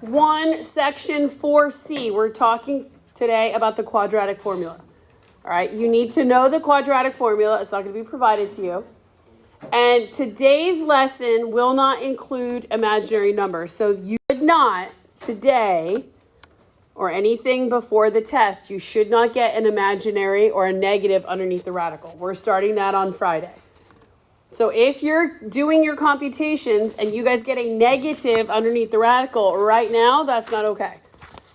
1, section 4C. We're talking today about the quadratic formula. All right, you need to know the quadratic formula. It's not going to be provided to you. And today's lesson will not include imaginary numbers. So you should not today, or anything before the test, you should not get an imaginary or a negative underneath the radical. We're starting that on Friday. So if you're doing your computations and you guys get a negative underneath the radical right now, that's not okay.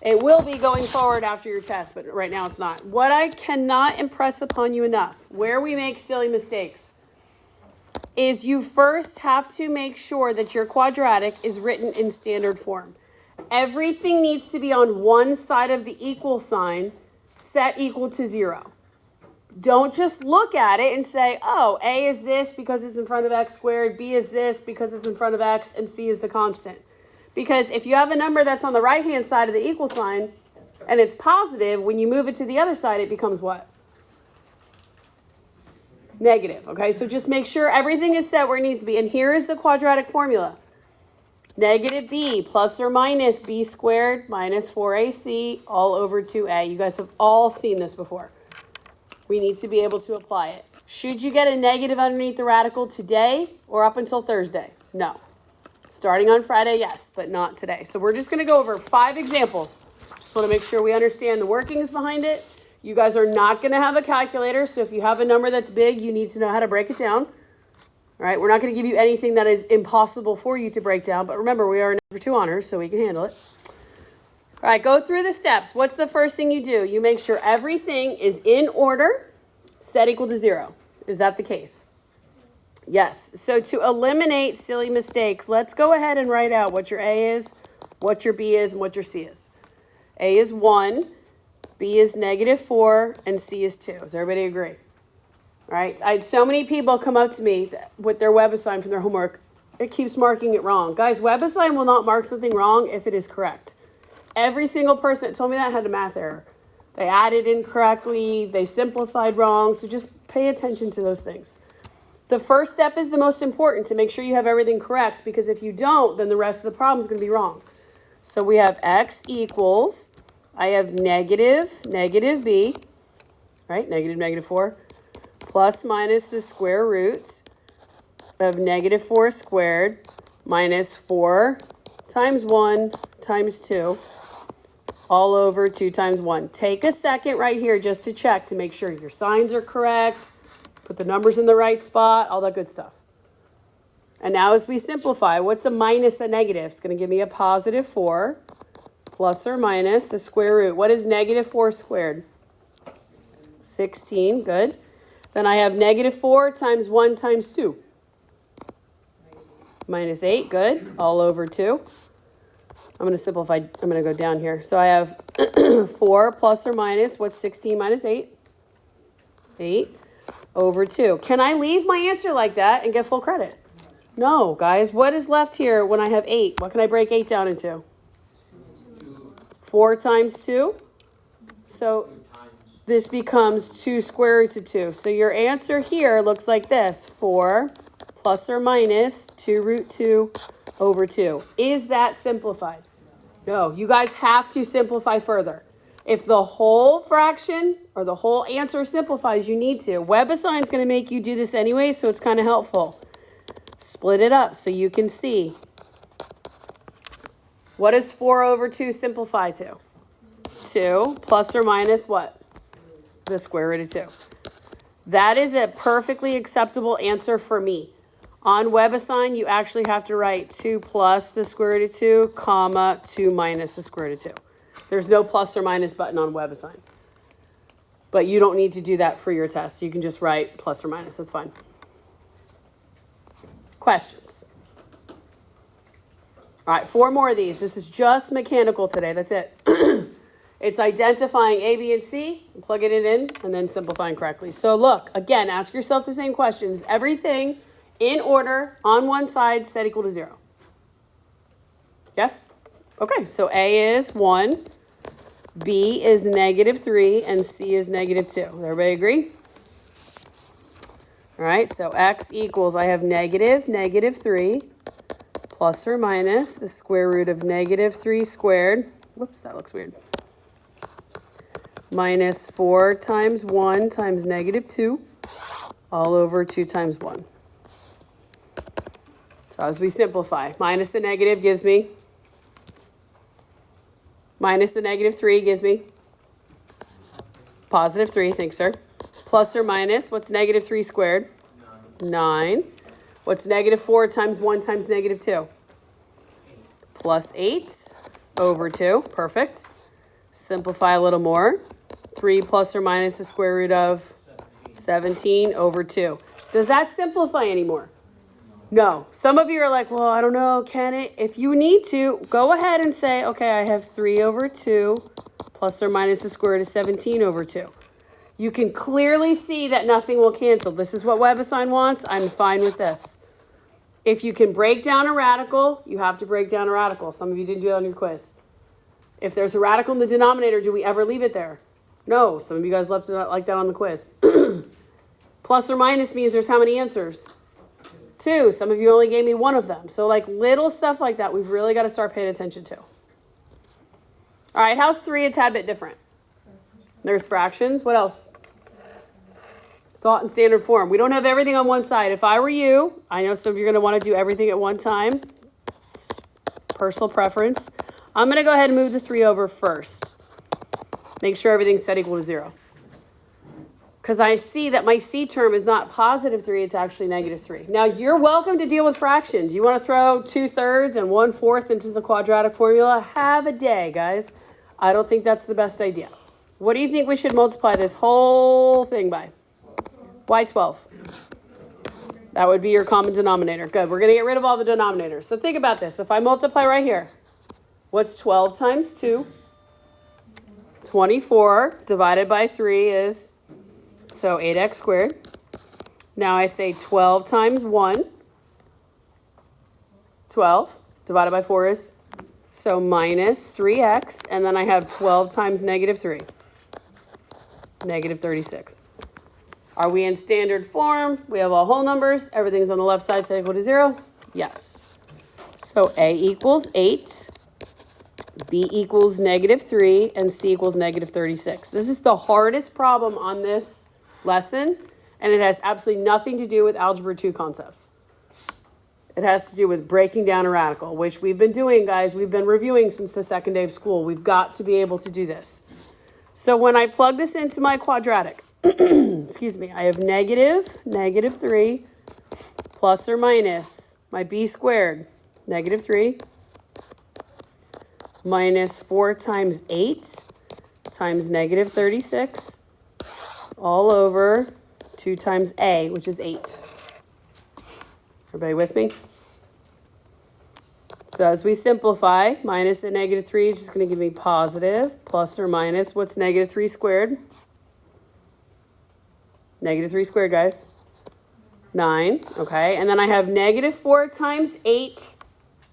It will be going forward after your test, but right now it's not. What I cannot impress upon you enough, where we make silly mistakes, is you first have to make sure that your quadratic is written in standard form. Everything needs to be on one side of the equal sign, set equal to 0. Don't just look at it and say, oh, A is this because it's in front of x squared, B is this because it's in front of x, and C is the constant. Because if you have a number that's on the right-hand side of the equal sign and it's positive, when you move it to the other side, it becomes what? Negative, okay? So just make sure everything is set where it needs to be. And here is the quadratic formula. Negative b plus or minus b squared minus 4ac all over 2a. You guys have all seen this before. We need to be able to apply it. Should you get a negative underneath the radical today or up until Thursday? No. Starting on Friday, yes, but not today. So we're just going to go over 5 examples. Just want to make sure we understand the workings behind it. You guys are not going to have a calculator, so if you have a number that's big, you need to know how to break it down. All right, we're not going to give you anything that is impossible for you to break down, but remember, we are number 2 honors, so we can handle it. All right, go through the steps. What's the first thing you do? You make sure everything is in order, set equal to 0. Is that the case? Yes. So to eliminate silly mistakes, let's go ahead and write out what your A is, what your B is, and what your C is. A is 1, B is -4, and C is 2. Does everybody agree? All right. I had so many people come up to me with their WebAssign from their homework. It keeps marking it wrong. Guys, WebAssign will not mark something wrong if it is correct. Every single person that told me that had a math error. They added incorrectly, they simplified wrong, so just pay attention to those things. The first step is the most important, to make sure you have everything correct, because if you don't, then the rest of the problem is going to be wrong. So we have x equals, I have negative b, right, -4, plus minus the square root of -4 squared minus 4 times 1 times 2 all over 2 times 1. Take a second right here just to check to make sure your signs are correct, put the numbers in the right spot, all that good stuff. And now as we simplify, what's a minus a negative? It's going to give me a +4 plus or minus the square root. What is -4 squared? 16, good. Then I have -4 times 1 times 2. -8, good, all over 2. I'm going to simplify. I'm going to go down here. So I have 4 plus or minus, what's 16 minus 8? 8 over 2. Can I leave my answer like that and get full credit? No, guys. What is left here when I have 8? What can I break 8 down into? 4 times 2. So this becomes 2 square roots of 2. So your answer here looks like this. 4 plus or minus 2 root 2 over 2. Is that simplified? No, you guys have to simplify further. If the whole fraction or the whole answer simplifies, you need to. WebAssign is going to make you do this anyway, so it's kind of helpful. Split it up so you can see. What does 4 over 2 simplify to? 2 plus or minus what? The square root of 2. That is a perfectly acceptable answer for me. On WebAssign, you actually have to write 2 plus the square root of 2, comma, 2 minus the square root of 2. There's no plus or minus button on WebAssign. But you don't need to do that for your test. You can just write plus or minus. That's fine. Questions? All right, 4 more of these. This is just mechanical today. That's it. It's identifying A, B, and C, and plugging it in, and then simplifying correctly. So look, again, ask yourself the same questions. Everything in order, on one side, set equal to 0. Yes? Okay, so A is 1, B is -3, and C is -2. Does everybody agree? All right, so x equals, I have -3 plus or minus the square root of negative 3 squared. Whoops, that looks weird. Minus 4 times 1 times negative 2 all over 2 times 1. So as we simplify, minus the negative gives me, minus the negative 3 gives me positive 3, thanks sir. Plus or minus, what's negative 3 squared? 9. What's negative 4 times 1 times negative 2? Plus 8 over 2, perfect. Simplify a little more. 3 plus or minus the square root of 17 over 2. Does that simplify anymore? No. Some of you are like, well, I don't know, can it? If you need to, go ahead and say, okay, I have 3 over 2 plus or minus the square root of 17 over 2. You can clearly see that nothing will cancel. This is what WebAssign wants. I'm fine with this. If you can break down a radical, you have to break down a radical. Some of you didn't do that on your quiz. If there's a radical in the denominator, do we ever leave it there? No. Some of you guys left it like that on the quiz. Plus or minus means there's how many answers? 2. Some of you only gave me 1 of them. So like little stuff like that, we've really got to start paying attention to. All right, how's 3 a tad bit different? There's fractions. What else? Salt and standard form. We don't have everything on one side. If I were you, I know some of you are going to want to do everything at one time. It's personal preference. I'm going to go ahead and move the 3 over first. Make sure everything's set equal to 0. Because I see that my C term is not positive 3, it's actually negative 3. Now, you're welcome to deal with fractions. You want to throw 2/3 and 1/4 into the quadratic formula? Have a day, guys. I don't think that's the best idea. What do you think we should multiply this whole thing by? Why 12? That would be your common denominator. Good. We're going to get rid of all the denominators. So think about this. If I multiply right here, what's 12 times 2? 24 divided by 3 is, so 8x squared. Now I say 12 times 1. 12 divided by 4 is, so minus 3x. And then I have 12 times negative 3. Negative 36. Are we in standard form? We have all whole numbers. Everything's on the left side set equal to 0. Yes. So A equals 8. B equals negative 3, and C equals negative 36. This is the hardest problem on this lesson, and it has absolutely nothing to do with Algebra 2 concepts. It has to do with breaking down a radical, which we've been doing, guys. We've been reviewing since the second day of school. We've got to be able to do this. So when I plug this into my quadratic, excuse me, I have negative 3 plus or minus my b squared, negative 3, minus 4 times 8 times negative 36 all over 2 times a, which is 8. Everybody with me? So as we simplify, minus the negative 3 is just going to give me positive, plus or minus, what's negative 3 squared? Negative 3 squared, guys. 9, okay? And then I have negative 4 times 8,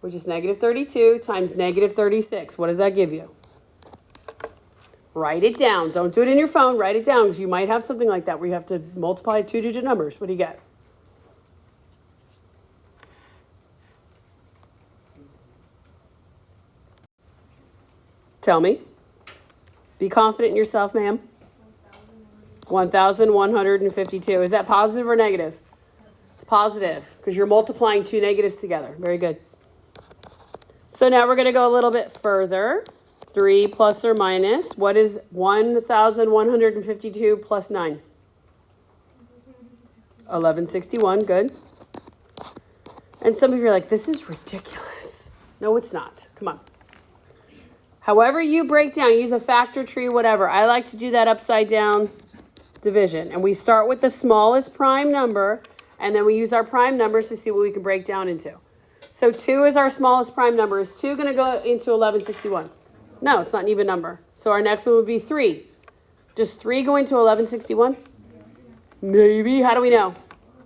which is negative 32, times negative 36. What does that give you? Write it down. Don't do it in your phone. Write it down, because you might have something like that where you have to multiply 2-digit numbers. What do you get? Tell me. Be confident in yourself, ma'am. 1,152. Is that positive or negative? It's positive, because you're multiplying 2 negatives together. Very good. So now we're going to go a little bit further. 3 plus or minus. What is 1,152 plus 9? 1,161. Good. And some of you are like, this is ridiculous. No, it's not. Come on. However you break down, use a factor tree, whatever. I like to do that upside down division. And we start with the smallest prime number, and then we use our prime numbers to see what we can break down into. So 2 is our smallest prime number. Is 2 going to go into 1161? No, it's not an even number. So our next one would be 3. Does 3 go into 1161? Maybe. How do we know?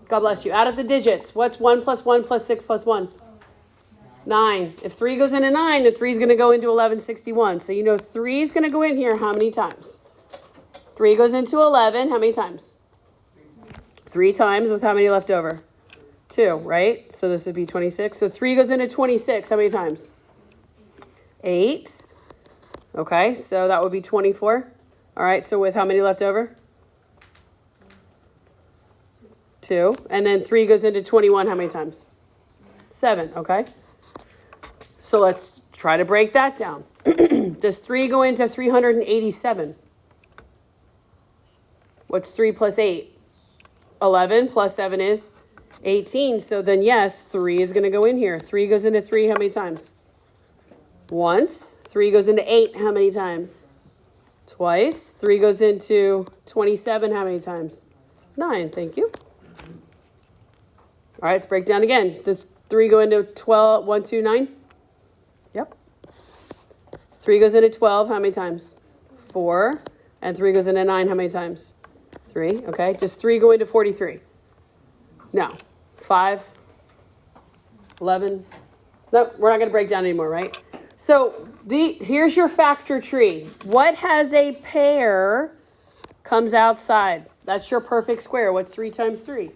God bless you. Add up the digits. What's 1 plus 1 plus 6 plus 1? 9. If 3 goes into 9, then 3 is going to go into 1161. So you know 3 is going to go in here how many times? 3 goes into 11. How many times? 3 times with how many left over? 2, right? So this would be 26. So 3 goes into 26. How many times? 8. Okay, so that would be 24. All right, so with how many left over? 2. And then 3 goes into 21 how many times? 7, okay? So let's try to break that down. Does 3 go into 387? What's 3 plus 8? 11 plus 7 is 18. So then yes, 3 is going to go in here. 3 goes into 3 how many times? Once. 3 goes into 8 how many times? Twice. 3 goes into 27 how many times? 9, thank you. All right, let's break down again. Does 3 go into 12, 1, 2, 9? Yep. 3 goes into 12 how many times? 4. And 3 goes into 9 how many times? 3, okay. Does 3 go into 43? No. 5, 11. Nope, we're not going to break down anymore, right? So here's your factor tree. What has a pair comes outside? That's your perfect square. What's 3 times 3?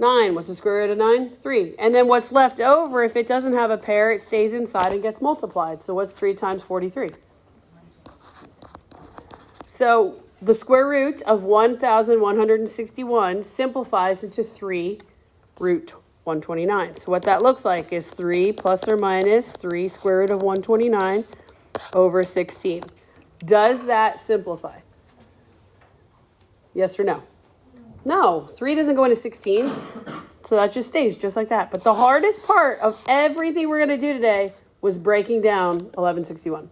9. What's the square root of 9? 3. And then what's left over, if it doesn't have a pair, it stays inside and gets multiplied. So what's 3 times 43? So the square root of 1,161 simplifies into 3 root 129. So what that looks like is 3 plus or minus 3 square root of 129 over 16. Does that simplify? Yes or no? No, 3 doesn't go into 16, so that just stays just like that. But the hardest part of everything we're going to do today was breaking down 1161.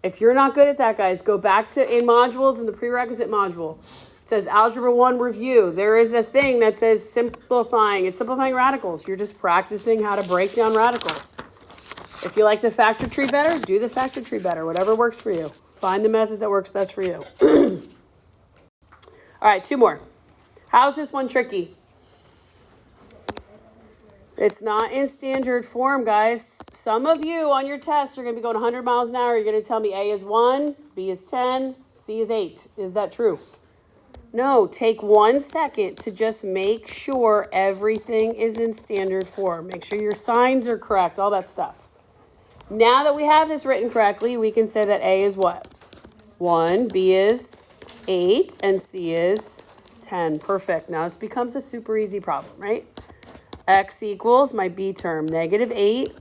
If you're not good at that, guys, go back to in modules in the prerequisite module. It says Algebra 1 review. There is a thing that says simplifying. It's simplifying radicals. You're just practicing how to break down radicals. If you like the factor tree better, do the factor tree better. Whatever works for you. Find the method that works best for you. All right, 2 more. How's this one tricky? It's not in standard form, guys. Some of you on your tests are going to be going 100 miles an hour. You're going to tell me A is 1, B is 10, C is 8. Is that true? No, take 1 second to just make sure everything is in standard form. Make sure your signs are correct, all that stuff. Now that we have this written correctly, we can say that A is what? 1, B is 8, and C is 10. Perfect. Now this becomes a super easy problem, right? X equals my B term, negative 8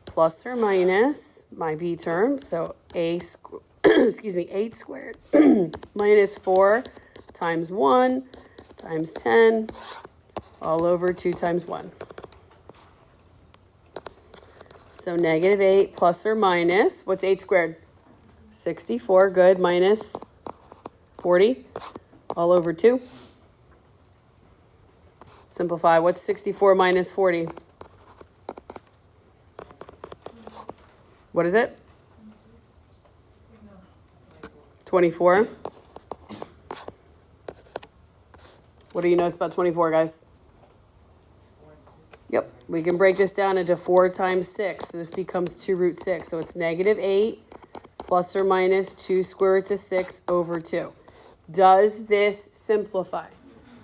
plus or minus my B term. So excuse me, 8 squared minus 4 times 1 times 10 all over 2 times 1. So negative 8 plus or minus, what's 8 squared? 64, good, minus 40 all over 2. Simplify. What's 64 minus 40? What is it? 24. What do you notice about 24, guys? Yep. We can break this down into 4 times 6. So this becomes 2 root 6. So it's negative 8 plus or minus 2 square roots of 6 over 2. Does this simplify?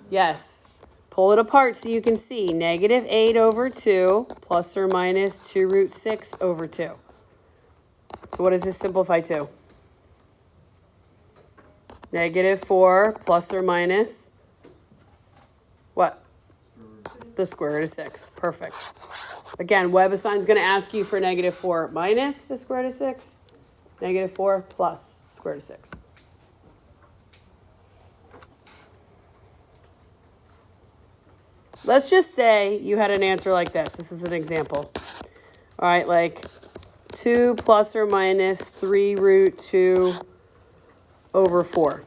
Yes. Pull it apart so you can see. Negative 8 over 2 plus or minus 2 root 6 over 2. So what does this simplify to? Negative 4 plus or minus what? The square root of 6. Perfect. Again, WebAssign is going to ask you for negative 4 minus the square root of 6. Negative 4 plus square root of 6. Let's just say you had an answer like this. This is an example. All right, like 2 plus or minus 3 root 2 over 4.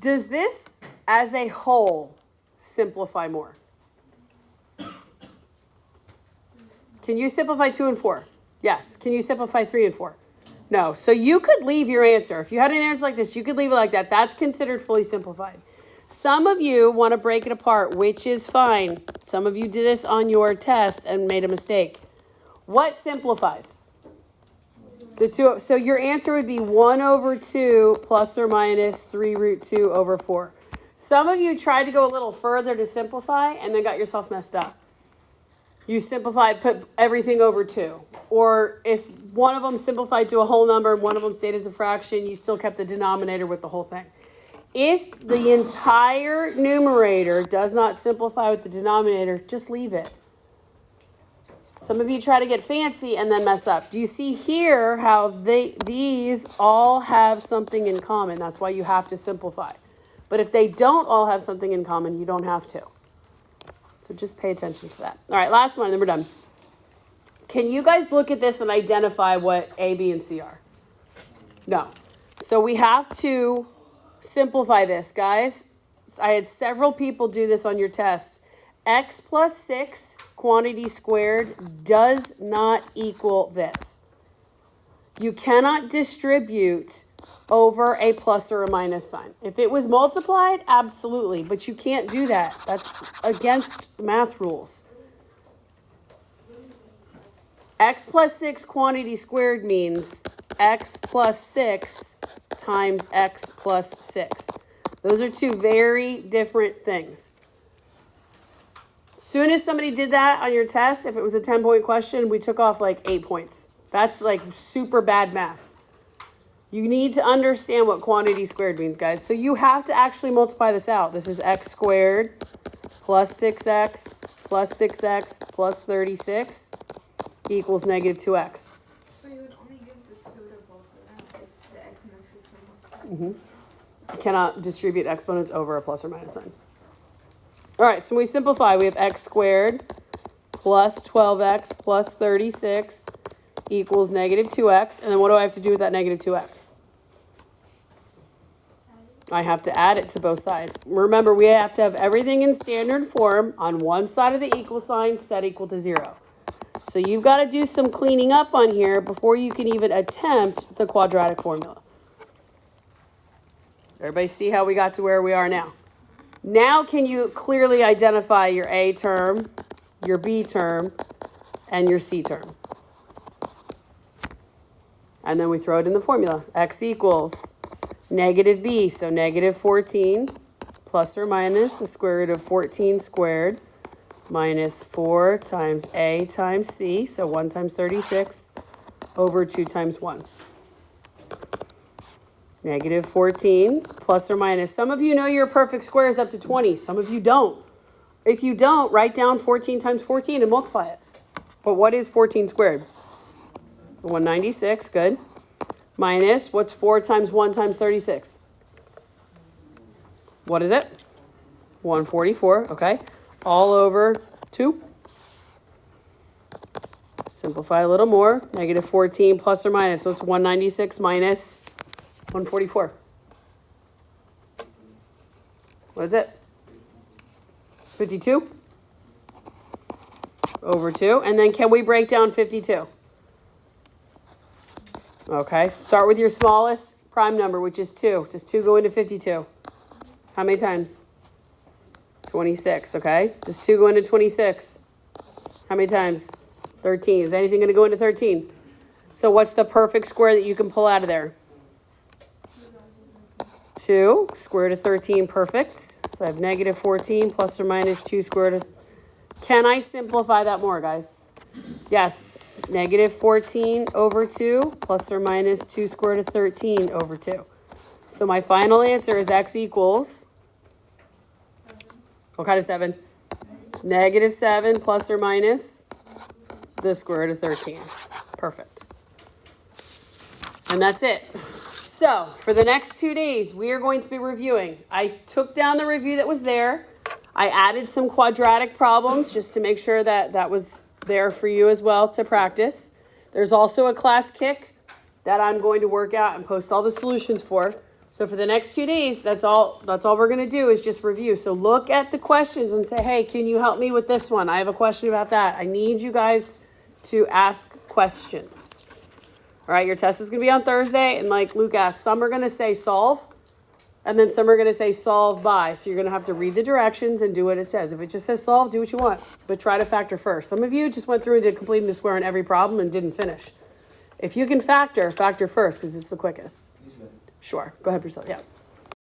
Does this, as a whole, simplify more? Can you simplify 2 and 4? Yes. Can you simplify 3 and 4? No. So you could leave your answer. If you had an answer like this, you could leave it like that. That's considered fully simplified. Some of you want to break it apart, which is fine. Some of you did this on your test and made a mistake. What simplifies? The 2. So your answer would be 1 over 2 plus or minus 3 root 2 over 4. Some of you tried to go a little further to simplify and then got yourself messed up. You simplified, put everything over 2. Or if one of them simplified to a whole number and one of them stayed as a fraction, you still kept the denominator with the whole thing. If the entire numerator does not simplify with the denominator, just leave it. Some of you try to get fancy and then mess up. Do you see here how these all have something in common? That's why you have to simplify. But if they don't all have something in common, you don't have to. So just pay attention to that. All right, last one, and then we're done. Can you guys look at this and identify what A, B, and C are? No. So we have to simplify this, guys. I had several people do this on your test. X plus 6 quantity squared does not equal this. You cannot distribute over a plus or a minus sign. If it was multiplied, absolutely, but you can't do that. That's against math rules. X plus 6 quantity squared means x plus 6 times x plus 6. Those are two very different things. As soon as somebody did that on your test, if it was a 10-point question, we took off like 8 points. That's like super bad math. You need to understand what quantity squared means, guys. So you have to actually multiply this out. This is x squared plus 6x plus 6x plus 36 equals negative 2x. So you would only give the 2 to both of them if the x and the 6 were multiplied? You cannot distribute exponents over a plus or minus sign. All right, so when we simplify, we have x squared plus 12x plus 36 equals negative 2x. And then what do I have to do with that negative 2x? I have to add it to both sides. Remember, we have to have everything in standard form on one side of the equal sign set equal to 0. So you've got to do some cleaning up on here before you can even attempt the quadratic formula. Everybody see how we got to where we are now? Now can you clearly identify your A term, your B term, and your C term? And then we throw it in the formula. X equals negative B, so negative 14 plus or minus the square root of 14 squared minus 4 times A times C, so 1 times 36 over 2 times 1. Negative 14 plus or minus. Some of you know your perfect square is up to 20. Some of you don't. If you don't, write down 14 times 14 and multiply it. But what is 14 squared? 196, good. Minus, what's 4 times 1 times 36? What is it? 144, okay. All over 2. Simplify a little more. Negative 14 plus or minus, so it's 196 minus 144. What is it? 52 over 2. And then can we break down 52? Okay, start with your smallest prime number, which is 2. Does 2 go into 52? How many times? 26, okay. Does 2 go into 26? How many times? 13. Is anything going to go into 13? So what's the perfect square that you can pull out of there? 2, square root of 13, perfect. So I have negative 14 plus or minus 2 square root of... Can I simplify that more, guys? Yes. Negative 14 over 2 plus or minus 2 square root of 13 over 2. So my final answer is x equals... What kind of 7? Negative 7 plus or minus the square root of 13. Perfect. And that's it. So for the next 2 days, we are going to be reviewing. I took down the review that was there. I added some quadratic problems just to make sure that that was there for you as well to practice. There's also a class kick that I'm going to work out and post all the solutions for. So for the next 2 days, that's all we're going to do is just review. So look at the questions and say, hey, can you help me with this one? I have a question about that. I need you guys to ask questions. All right, your test is going to be on Thursday. And like Luke asked, some are going to say solve. And then some are going to say solve by. So you're going to have to read the directions and do what it says. If it just says solve, do what you want. But try to factor first. Some of you just went through and did completing the square on every problem and didn't finish. If you can factor first because it's the quickest. Sure. Go ahead, Priscilla. Yeah.